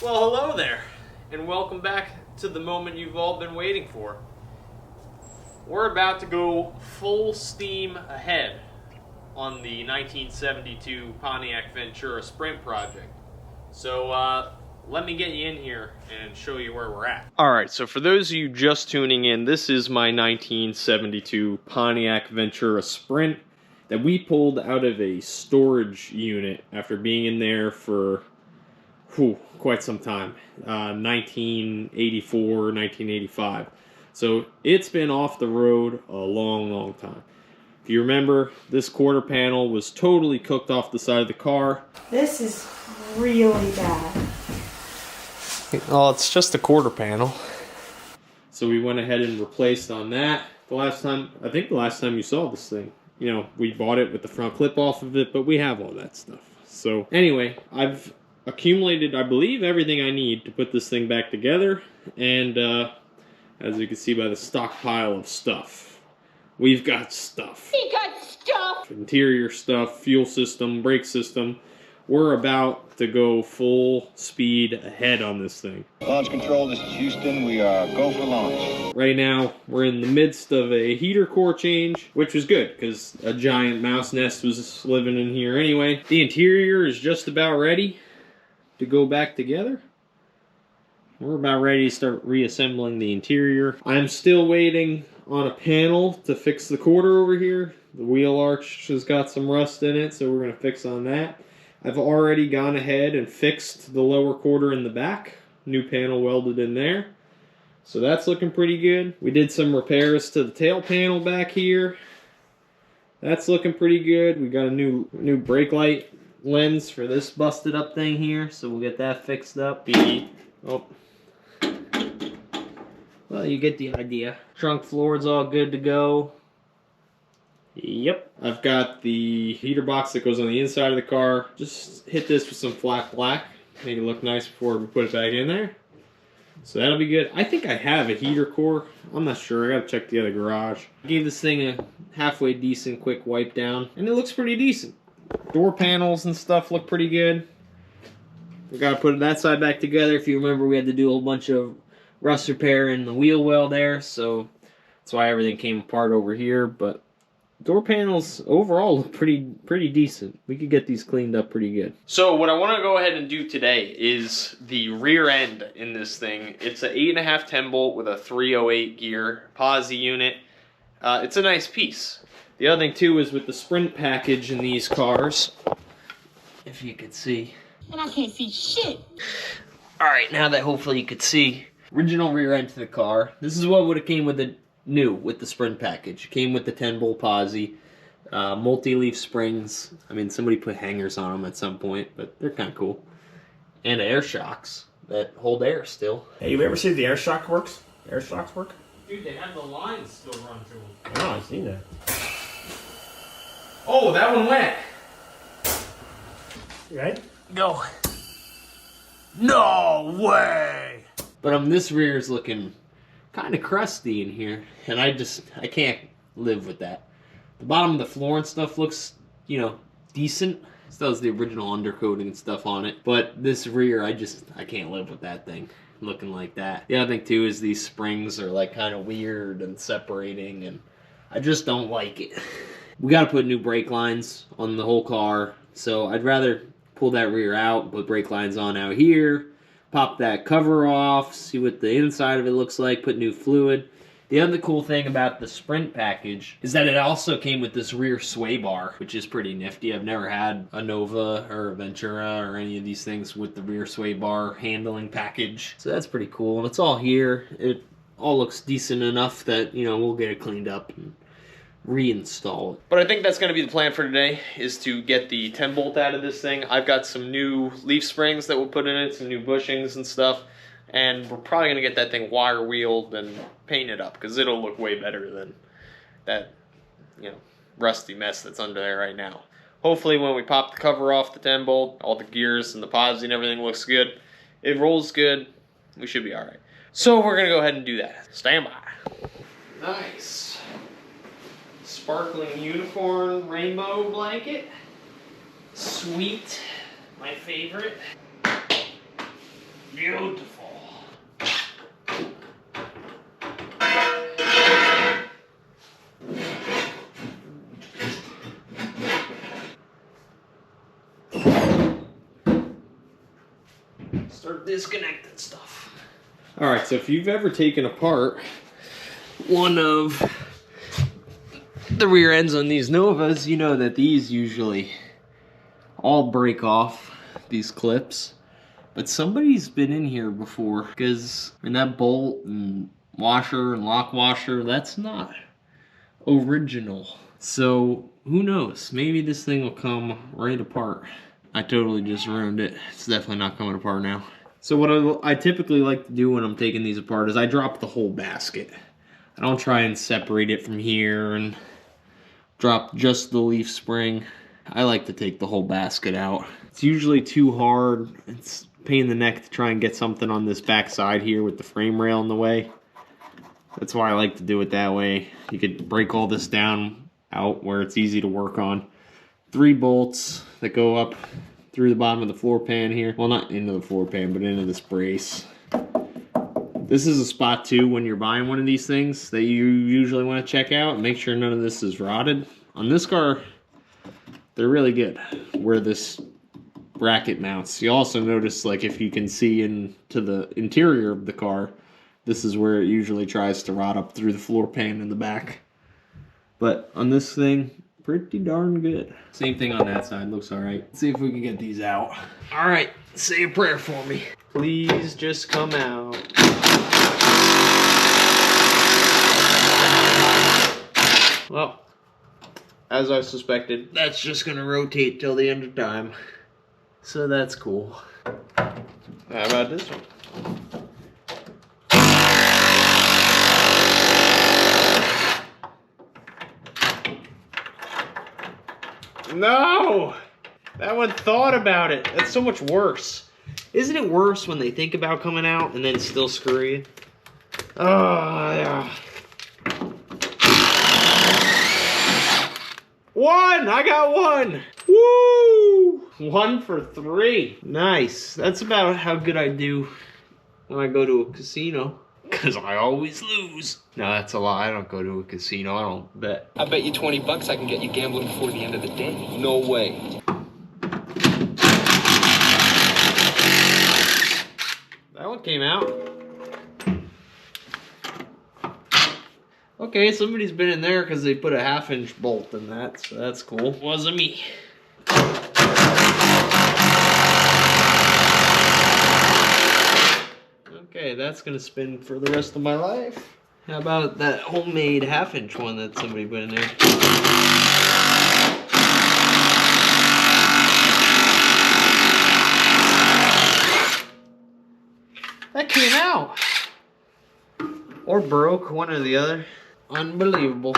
Well, hello there, and welcome back to the moment you've all been waiting for. We're about to go full steam ahead on the 1972 Pontiac Ventura Sprint project. So, let me get you in here and show you where we're at. Alright, so for those of you just tuning in, this is my 1972 Pontiac Ventura Sprint that we pulled out of a storage unit after being in there for quite some time, 1984, 1985. So it's been off the road a long time. If you remember, this quarter panel was totally cooked off the side of the car. This is really bad. Well, it's just a quarter panel. So we went ahead and replaced on that. I think the last time you saw this thing, you know, we bought it with the front clip off of it, but we have all that stuff. So anyway, I've accumulated, I believe, everything I need to put this thing back together, and as you can see by the stockpile of stuff, we've got stuff. We got stuff! Interior stuff, fuel system, brake system. We're about to go full speed ahead on this thing. Launch control, this is Houston. We are go for launch. Right now, we're in the midst of a heater core change, which was good, because a giant mouse nest was living in here anyway. The interior is just about ready to go back together. We're about ready to start reassembling the interior. I'm still waiting on a panel to fix the quarter over here. The wheel arch has got some rust in it, so we're going to fix on that. I've already gone ahead and fixed the lower quarter in the back. New panel welded in there. So that's looking pretty good. We did some repairs to the tail panel back here. That's looking pretty good. We got a new brake light lens for this busted up thing here, so we'll get that fixed up. Well, you get the idea. Trunk floor is all good to go. Yep. I've got the heater box that goes on the inside of the car. Just hit this with some flat black, make it look nice before we put it back in there. So that'll be good. I think I have a heater core. I'm not sure. I gotta check the other garage. I gave this thing a halfway decent quick wipe down, and it looks pretty decent. Door panels and stuff look pretty good. We gotta put that side back together. If you remember, we had to do a whole bunch of rust repair in the wheel well there, so that's why everything came apart over here. But door panels overall look pretty decent. We could get these cleaned up pretty good. So what I want to go ahead and do today is the rear end in this thing. It's an 8.5 10 bolt with a 308 gear posi unit. It's a nice piece. The other thing too is with the Sprint package in these cars, if you could see. And I can't see shit. Alright, now that hopefully you could see. Original rear end to the car. This is what would have came with the with the Sprint package. It came with the 10 bolt posi, multi-leaf springs. I mean, somebody put hangers on them at some point, but they're kind of cool. And air shocks that hold air still. Hey, you ever see the air shock works? Air shocks work? Dude, they have the lines still run through them. Oh, I've seen that. Oh, that one went. You right? Go. No way! But this rear is looking kind of crusty in here, and I can't live with that. The bottom of the floor and stuff looks, you know, decent. Still has the original undercoating and stuff on it, but this rear, I can't live with that thing looking like that. The other thing too is these springs are like kind of weird and separating, and I just don't like it. We got to put new brake lines on the whole car, so I'd rather pull that rear out, put brake lines on out here, pop that cover off, see what the inside of it looks like, put new fluid. The other cool thing about the Sprint package is that it also came with this rear sway bar, which is pretty nifty. I've never had a Nova or a Ventura or any of these things with the rear sway bar handling package. So that's pretty cool, and it's all here. It all looks decent enough that, you know, we'll get it cleaned up and reinstall it. But I think that's going to be the plan for today, is to get the 10 bolt out of this thing. I've got some new leaf springs that we'll put in it, some new bushings and stuff, and we're probably going to get that thing wire wheeled and painted up, because it'll look way better than that, you know, rusty mess that's under there right now. Hopefully when we pop the cover off the 10 bolt, all the gears and the posi and everything looks good. It rolls good. We should be alright. So we're going to go ahead and do that. Stand by. Nice. Sparkling unicorn rainbow blanket. Sweet. My favorite. Beautiful. Start disconnecting stuff. All right, so if you've ever taken apart one of the rear ends on these Novas, you know that these usually all break off, these clips. But somebody's been in here before, because that bolt and washer and lock washer, that's not original. So who knows? Maybe this thing will come right apart. I totally just ruined it. It's definitely not coming apart now. So what I typically like to do when I'm taking these apart is I drop the whole basket. I don't try and separate it from here and drop just the leaf spring. I like to take the whole basket out. It's usually too hard. It's a pain in the neck to try and get something on this back side here with the frame rail in the way. That's why I like to do it that way. You could break all this down out where it's easy to work on. 3 bolts that go up through the bottom of the floor pan here. Well, not into the floor pan, but into this brace. This is a spot too when you're buying one of these things that you usually want to check out. Make sure none of this is rotted. On this car, they're really good where this bracket mounts. You also notice, like, if you can see into the interior of the car, this is where it usually tries to rot up through the floor pan in the back. But on this thing, pretty darn good. Same thing on that side, looks all right. Let's see if we can get these out. All right, say a prayer for me. Please just come out. Well, as I suspected, that's just gonna rotate till the end of time. So that's cool. How about this one? No! That one thought about it. That's so much worse. Isn't it worse when they think about coming out and then still screw you? Oh, yeah. One! I got one! Woo! 1 for 3. Nice. That's about how good I do when I go to a casino. Because I always lose. No, that's a lie. I don't go to a casino. I don't bet. I bet you $20 I can get you gambling before the end of the day. No way. That one came out. Okay, somebody's been in there because they put a 1/2-inch bolt in that, so that's cool. Wasn't me. Okay, that's gonna spin for the rest of my life. How about that homemade 1/2-inch one that somebody put in there? That came out. Or broke, one or the other. Unbelievable.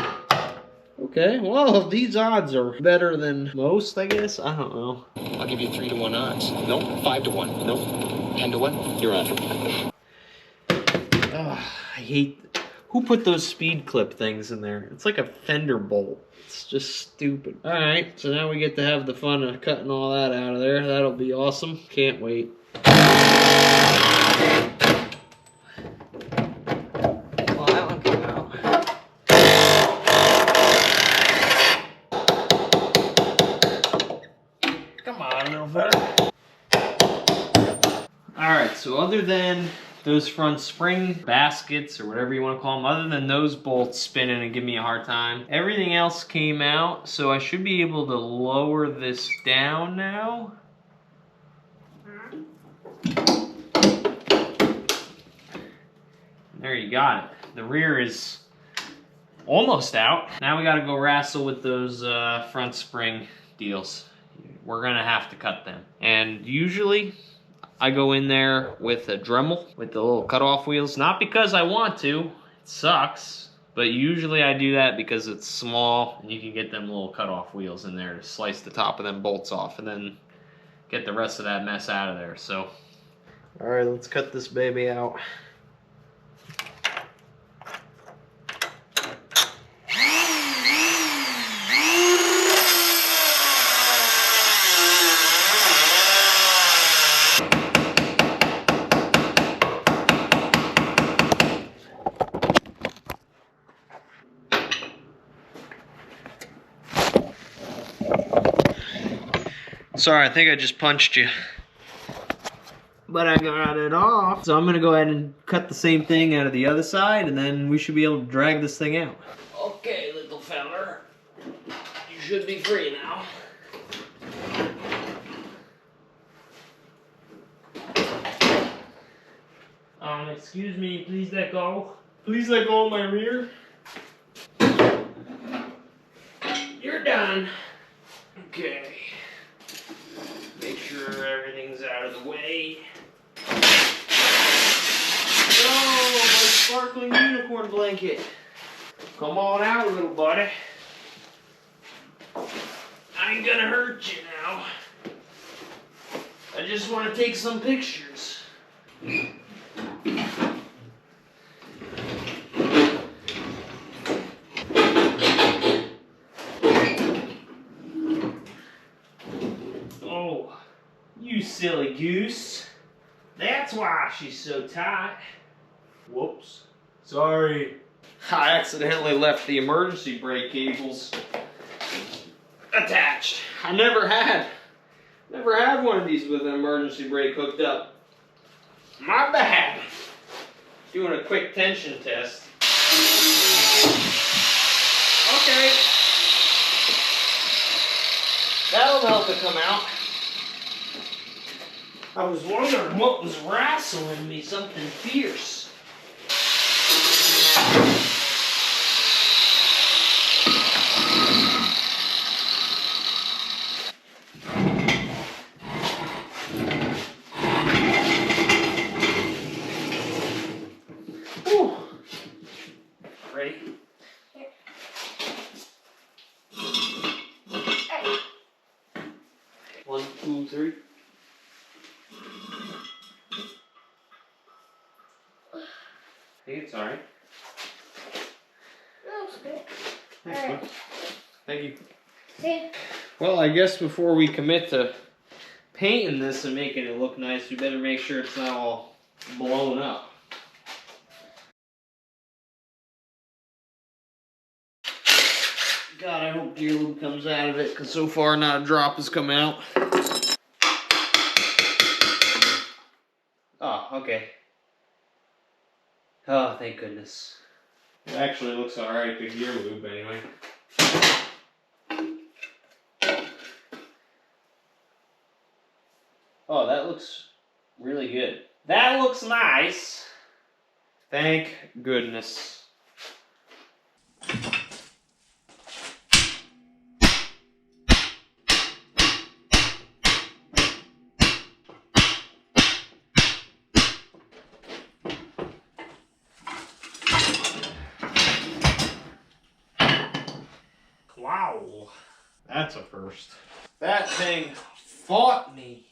Okay, well, these odds are better than most, I guess. I don't know. I'll give you 3 to 1 odds. Nope. 5 to 1. Nope. 10 to 1. You're on. Ugh, I hate... Who put those speed clip things in there? It's like a fender bolt. It's just stupid. Alright, so now we get to have the fun of cutting all that out of there. That'll be awesome. Can't wait. Well, that one came out. Come on, little fella. Alright, so other than those front spring baskets or whatever you want to call them, other than those bolts spinning and giving me a hard time, everything else came out, so I should be able to lower this down now. There you got it. The rear is almost out. Now we got to go wrestle with those front spring deals. We're gonna have to cut them, and usually I go in there with a Dremel with the little cutoff wheels, not because I want to, it sucks, but usually I do that because it's small and you can get them little cutoff wheels in there to slice the top of them bolts off and then get the rest of that mess out of there. So, all right, let's cut this baby out. Sorry, I think I just punched you. But I got it off. So I'm gonna go ahead and cut the same thing out of the other side, and then we should be able to drag this thing out. Okay, little feller. You should be free now. Excuse me, please let go. Please let go of my rear. You're done. Okay. Make sure everything's out of the way. Oh, my sparkling unicorn blanket. Come on out, little buddy. I ain't gonna hurt you now. I just want to take some pictures. Oh, you silly goose. That's why she's so tight. Whoops. Sorry. I accidentally left the emergency brake cables attached. I never had one of these with an emergency brake hooked up. My bad. Doing a quick tension test. Okay. That'll help it come out. I was wondering what was wrestling me, something fierce. Whew. Ready? One, two, three. I think it's alright. That's good. Thanks, Alright. bud. Thank you. See? Well, I guess before we commit to painting this and making it look nice, we better make sure it's not all blown up. God, I hope gear lube comes out of it, because so far not a drop has come out. Oh, okay. Oh, thank goodness. It actually looks alright, the gear lube anyway. Oh, that looks really good. That looks nice. Thank goodness. Wow. That's a first. That thing fought me.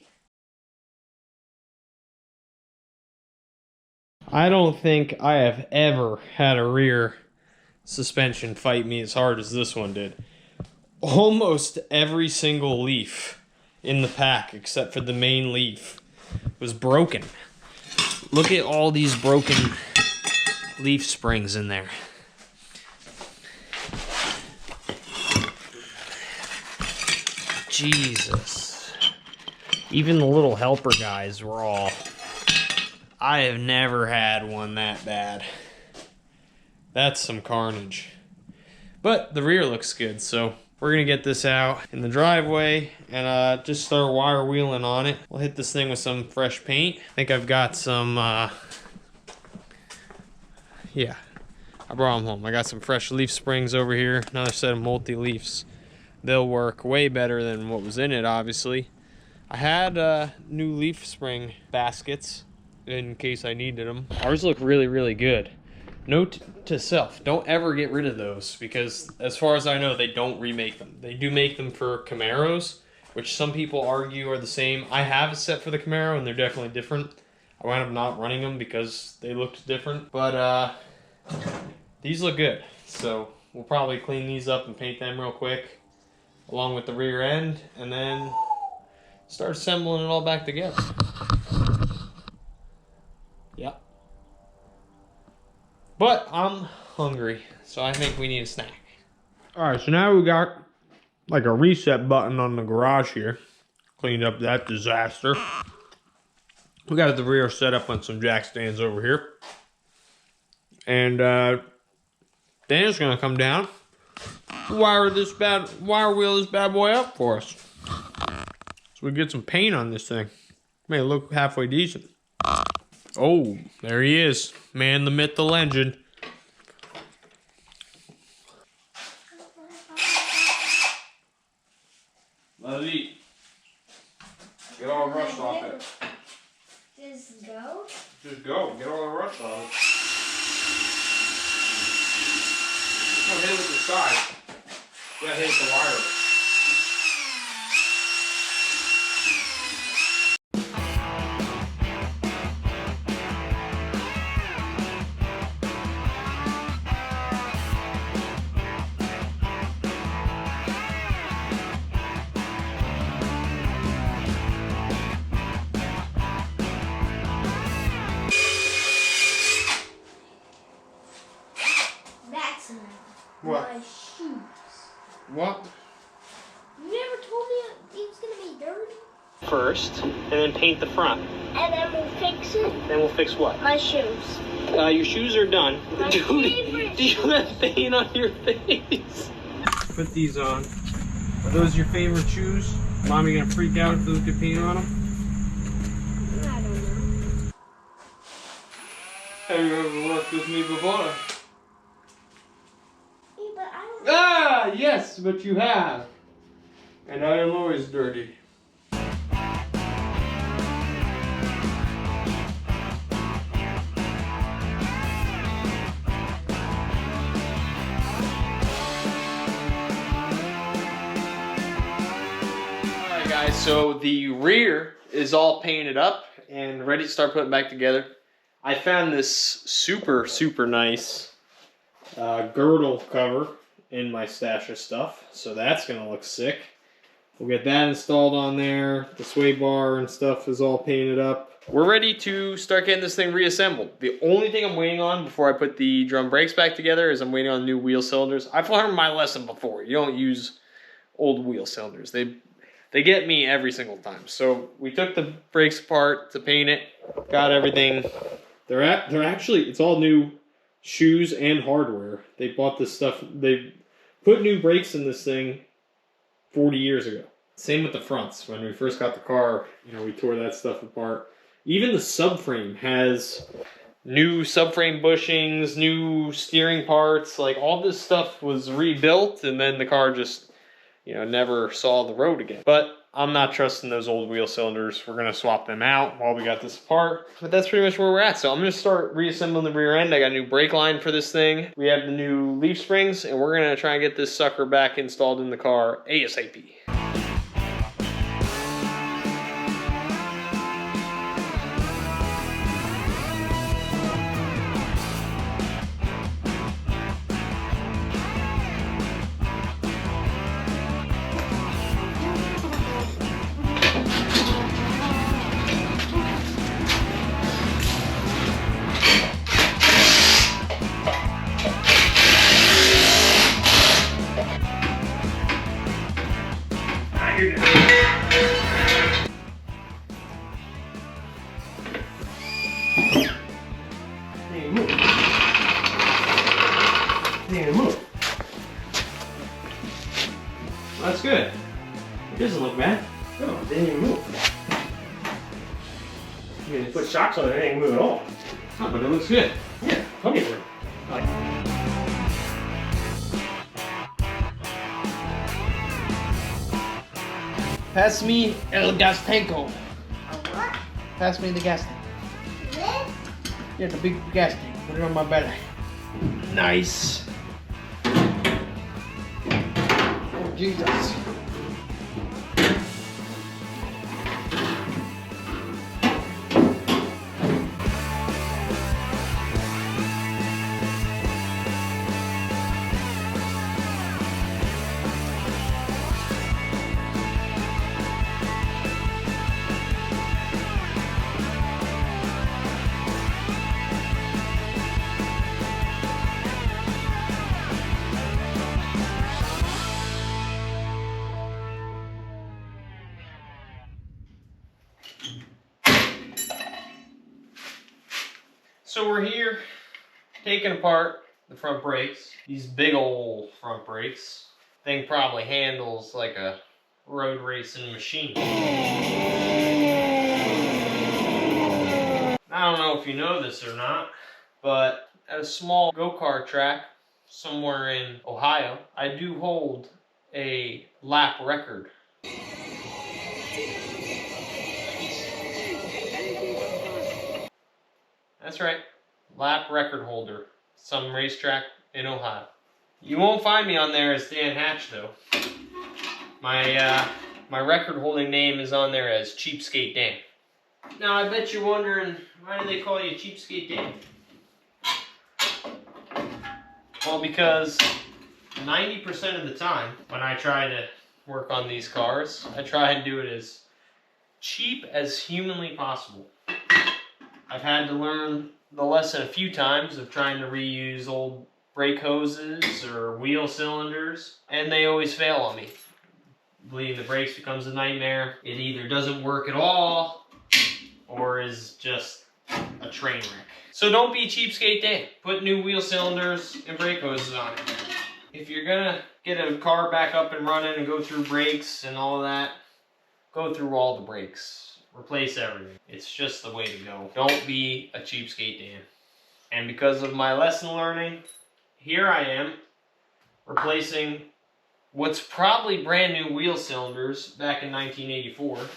I don't think I have ever had a rear suspension fight me as hard as this one did. Almost every single leaf in the pack, except for the main leaf, was broken. Look at all these broken leaf springs in there. Jesus. Even the little helper guys were all... I have never had one that bad. That's some carnage. But the rear looks good, so we're gonna get this out in the driveway and just start wire wheeling on it. We'll hit this thing with some fresh paint. I think I've got some, yeah, I brought them home. I got some fresh leaf springs over here, another set of multi-leafs. They'll work way better than what was in it, obviously. I had new leaf spring baskets in case I needed them. Ours look really, really good. Note to self, don't ever get rid of those because as far as I know, they don't remake them. They do make them for Camaros, which some people argue are the same. I have a set for the Camaro and they're definitely different. I wound up not running them because they looked different, but these look good. So we'll probably clean these up and paint them real quick along with the rear end and then start assembling it all back together. Yep. But I'm hungry, so I think we need a snack. Alright, so now we got like a reset button on the garage here. Cleaned up that disaster. We got the rear set up on some jack stands over here. And Dan's gonna come down, wire wheel this bad boy up for us. So we get some paint on this thing. May look halfway decent. Oh, there he is. Man, the myth, the legend. Let it eat. Get all the rust off it. Just go? Just go. Get all the rust off it. Don't hit it with the side. You gotta hit the wire. That's enough. What? My shoes. What? You never told me it was gonna be dirty. First, and then paint the front. And then we'll fix it. Then we'll fix what? My shoes. Your shoes are done. My favorite. Do you have paint on your face? Put these on. Are those your favorite shoes? Mommy gonna freak out if those get paint on them? I don't know. Have you ever worked with me before? Yeah, but I don't. Ah, yes, but you have. And I am always dirty. Alright guys, so the rear is all painted up and ready to start putting back together. I found this super nice girdle cover in my stash of stuff, so that's gonna look sick. We'll get that installed on there. The sway bar and stuff is all painted up. We're ready to start getting this thing reassembled. The only thing I'm waiting on before I put the drum brakes back together is I'm waiting on new wheel cylinders. I've learned my lesson before. You don't use old wheel cylinders. They get me every single time. So we took the brakes apart to paint it, got everything. They're actually, it's all new shoes and hardware. They bought this stuff, they put new brakes in this thing 40 years ago. Same with the fronts. When we first got the car, you know, we tore that stuff apart. Even the subframe has new subframe bushings, new steering parts, like all this stuff was rebuilt and then the car just, you know, never saw the road again. But I'm not trusting those old wheel cylinders. We're gonna swap them out while we got this apart. But that's pretty much where we're at. So I'm gonna start reassembling the rear end. I got a new brake line for this thing. We have the new leaf springs and we're gonna try and get this sucker back installed in the car ASAP. That's good. It doesn't look bad. No, it didn't even move. You didn't put shocks on it, it didn't move at all. Oh, but it looks good. Yeah, plenty of room. Pass me el gas tanko. What? Pass me the gas tank. This? Yeah, the big gas tank. Put it on my belly. Nice. Oh, Jesus. So we're here taking apart the front brakes. These big old front brakes. Thing probably handles like a road racing machine. I don't know if you know this or not, but at a small go-kart track somewhere in Ohio, I do hold a lap record. That's right, lap record holder, some racetrack in Ohio. You won't find me on there as Dan Hatch though. My record holding name is on there as Cheapskate Dan. Now I bet you're wondering, why do they call you Cheapskate Dan? Well, because 90% of the time when I try to work on these cars, I try and do it as cheap as humanly possible. I've had to learn the lesson a few times of trying to reuse old brake hoses or wheel cylinders, and they always fail on me. Bleeding the brakes becomes a nightmare. It either doesn't work at all or is just a train wreck. So don't be Cheapskate Dan. Put new wheel cylinders and brake hoses on it. If you're gonna get a car back up and running and go through brakes and all that, go through all the brakes. Replace everything. It's just the way to go. Don't be a Cheapskate Dan. And because of my lesson learning, here I am replacing what's probably brand new wheel cylinders back in 1984.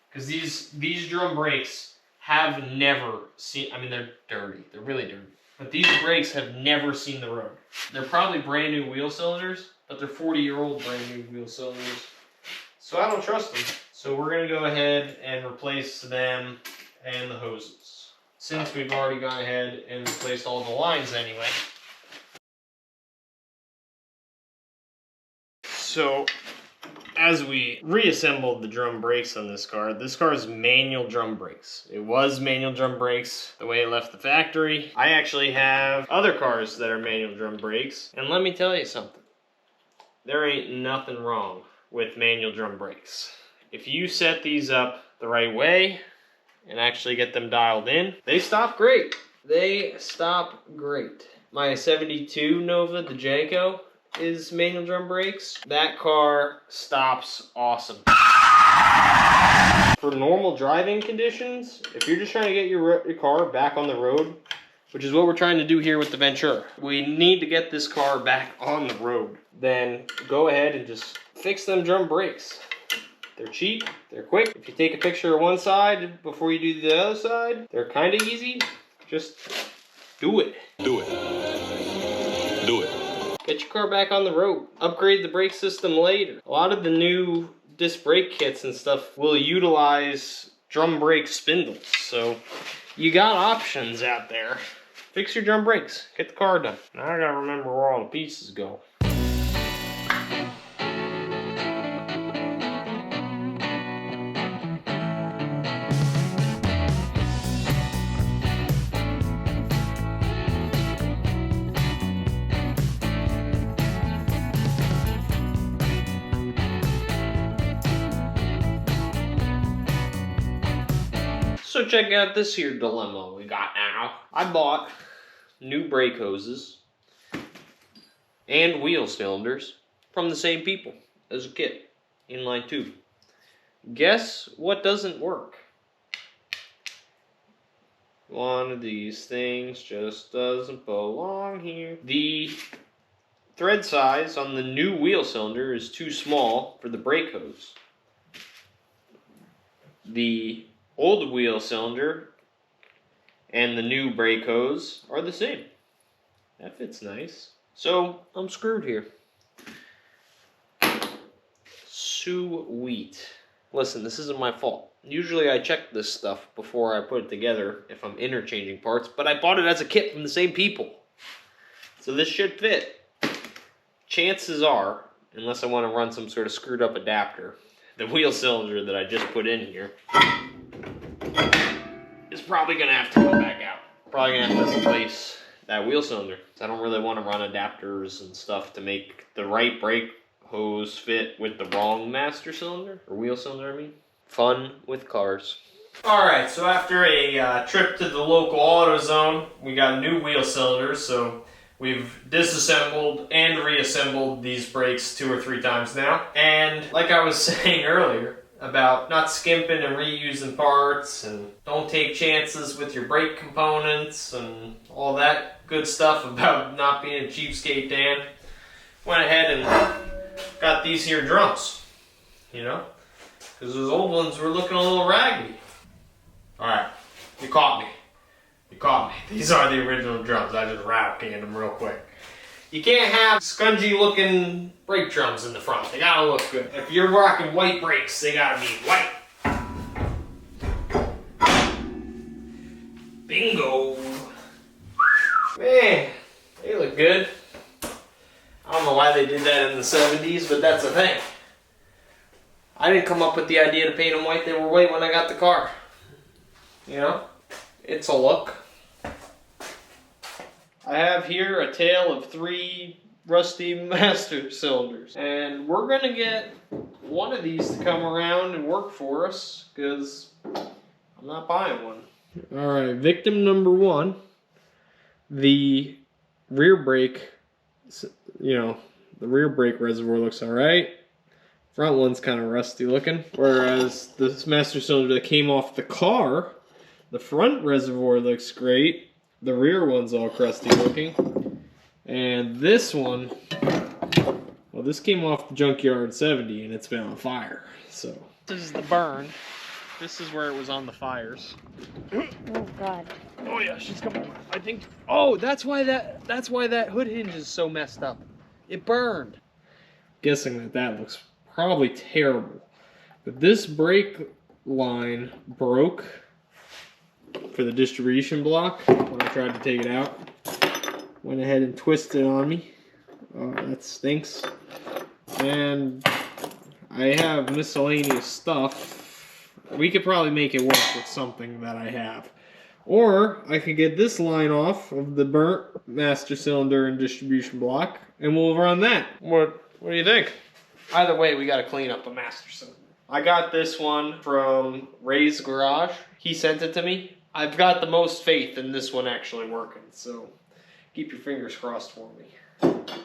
Because these drum brakes have never seen, I mean, they're dirty. They're really dirty. But these brakes have never seen the road. They're probably brand new wheel cylinders, but they're 40-year-old brand new wheel cylinders. So I don't trust them. So we're gonna go ahead and replace them and the hoses. Since we've already gone ahead and replaced all the lines anyway. So as we reassembled the drum brakes on this car's manual drum brakes. It was manual drum brakes the way it left the factory. I actually have other cars that are manual drum brakes. And let me tell you something. There ain't nothing wrong with manual drum brakes. If you set these up the right way and actually get them dialed in, they stop great. They stop great. My 72 Nova, the Jayco, is manual drum brakes. That car stops awesome. For normal driving conditions, if you're just trying to get your car back on the road, which is what we're trying to do here with the Ventura, we need to get this car back on the road. Then go ahead and just fix them drum brakes. They're cheap, they're quick. If you take a picture of one side before you do the other side, they're kind of easy. Just do it. Do it. Do it. Get your car back on the road. Upgrade the brake system later. A lot of the new disc brake kits and stuff will utilize drum brake spindles. So you got options out there. Fix your drum brakes. Get the car done. Now I gotta remember where all the pieces go. So check out this here dilemma we got now. I bought new brake hoses and wheel cylinders from the same people as a kit, inline tube. Guess what doesn't work? One of these things just doesn't belong here. The thread size on the new wheel cylinder is too small for the brake hose. The old wheel cylinder and the new brake hose are the same. That fits nice. So I'm screwed here. Sweet. Listen, this isn't my fault. Usually I check this stuff before I put it together if I'm interchanging parts, but I bought it as a kit from the same people. So this should fit. Chances are, unless I want to run some sort of screwed up adapter, the wheel cylinder that I just put in here is probably going to have to come back out. Probably going to have to replace that wheel cylinder. I don't really want to run adapters and stuff to make the right brake hose fit with the wrong master cylinder, or wheel cylinder I mean. Fun with cars. Alright, so after a trip to the local AutoZone, we got new wheel cylinders, so we've disassembled and reassembled these brakes 2 or 3 times now. And like I was saying earlier, about not skimping and reusing parts, and don't take chances with your brake components, and all that good stuff about not being a cheapskate, Dan, went ahead and got these here drums, you know? Because those old ones were looking a little raggedy. Alright, you caught me. You caught me. These are the original drums. I just rattle canned them real quick. You can't have scungy looking brake drums in the front. They gotta look good. If you're rocking white brakes, they gotta be white. Bingo. Man, they look good. I don't know why they did that in the 70s, but that's the thing. I didn't come up with the idea to paint them white. They were white when I got the car. You know, it's a look. I have here a tale of 3 rusty master cylinders. And we're gonna get one of these to come around and work for us, because I'm not buying one. Alright, victim number 1. The rear brake, you know, the rear brake reservoir looks alright. Front one's kind of rusty looking. Whereas this master cylinder that came off the car, the front reservoir looks great. The rear one's all crusty looking. And this one, well, this came off the junkyard 70 and it's been on fire. So this is the burn. This is where it was on the fires. Oh God. Oh yeah, she's coming. I think. Oh, that's why that hood hinge is so messed up. It burned. Guessing that looks probably terrible. But this brake line broke for the distribution block when I tried to take it out. Went ahead and twisted on me. That stinks. And I have miscellaneous stuff. We could probably make it work with something that I have. Or I could get this line off of the burnt master cylinder and distribution block, and we'll run that. What do you think? Either way, we got to clean up a master cylinder. I got this one from Ray's Garage. He sent it to me. I've got the most faith in this one actually working, so keep your fingers crossed for me.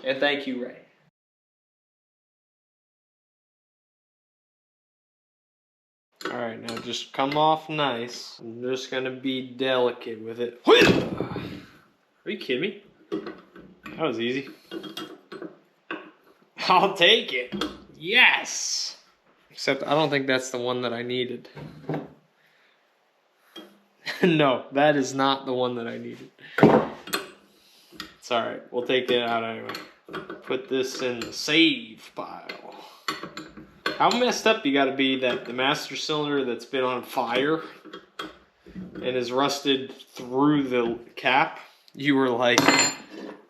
And thank you, Ray. Alright, now just come off nice. I'm just gonna be delicate with it. Are you kidding me? That was easy. I'll take it. Yes! Except I don't think that's the one that I needed. No, that is not the one that I needed. It's alright, we'll take that out anyway. Put this in the save pile. How messed up you gotta be that the master cylinder that's been on fire and is rusted through the cap, you were like,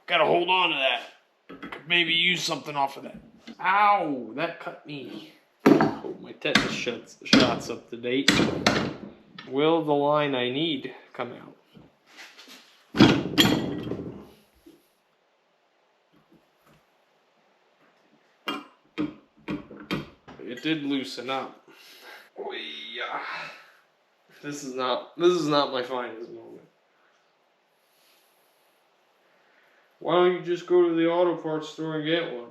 gotta hold on to that. Could maybe use something off of that. Ow, that cut me. Hope my tetanus shot's up to date. Will the line I need come out? It did loosen up. Oh yeah. This is not my finest moment. Why don't you just go to the auto parts store and get one?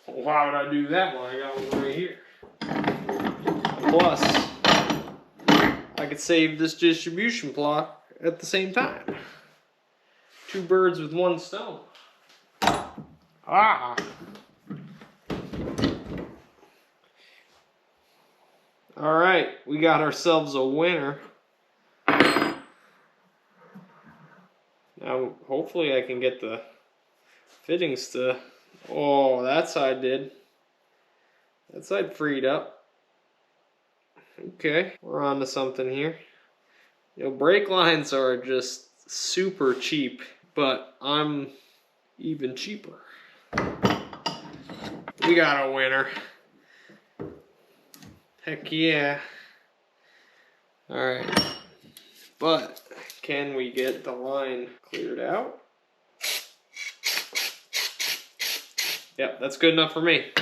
Why would I do that when I got one right here? Plus, I could save this distribution block at the same time. 2 birds with 1 stone. Ah! Alright, we got ourselves a winner. Now, hopefully I can get the fittings to... Oh, that side did. That side freed up. Okay, we're on to something here. You know, brake lines are just super cheap, but I'm even cheaper. We got a winner. Heck yeah. Alright. But, can we get the line cleared out? Yep, that's good enough for me.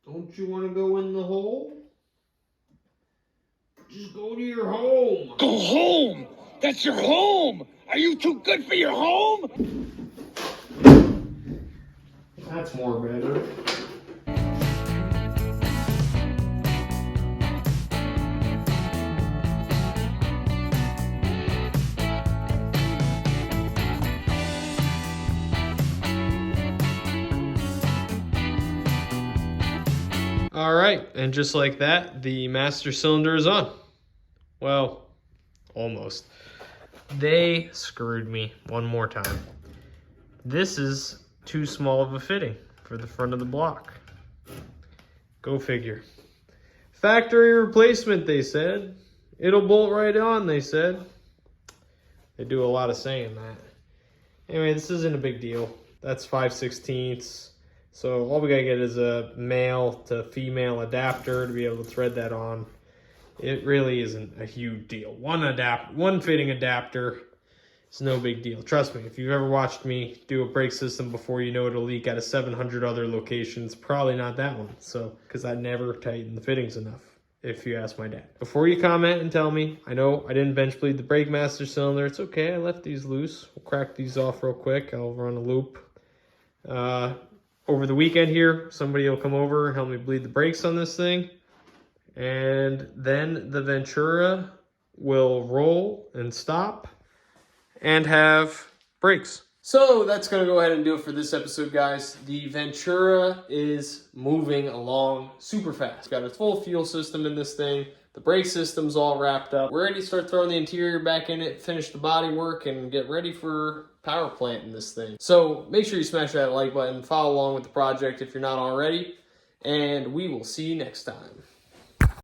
Don't you want to go in the hole? Just go to your home. Go home! That's your home! Are you too good for your home? That's more better. All right, and just like that, the master cylinder is on. Well, almost. They screwed me one more time. This is too small of a fitting for the front of the block. Go figure. Factory replacement, they said. It'll bolt right on, they said. They do a lot of saying that. Anyway, this isn't a big deal. That's 5/16. So all we gotta get is a male to female adapter to be able to thread that on. It really isn't a huge deal. One fitting adapter is no big deal. Trust me, if you've ever watched me do a brake system before, you know it'll leak out of 700 other locations. Probably not that one. So, because I never tighten the fittings enough, if you ask my dad. Before you comment and tell me, I know I didn't bench bleed the brake master cylinder. It's okay, I left these loose. We'll crack these off real quick. I'll run a loop. Over the weekend here, somebody will come over and help me bleed the brakes on this thing. And then the Ventura will roll and stop and have brakes. So that's going to go ahead and do it for this episode, guys. The Ventura is moving along super fast. It's got its full fuel system in this thing. The brake system's all wrapped up. We're ready to start throwing the interior back in it, finish the body work, and get ready for power plant in this thing. So make sure you smash that like button, follow along with the project if you're not already, and we will see you next time.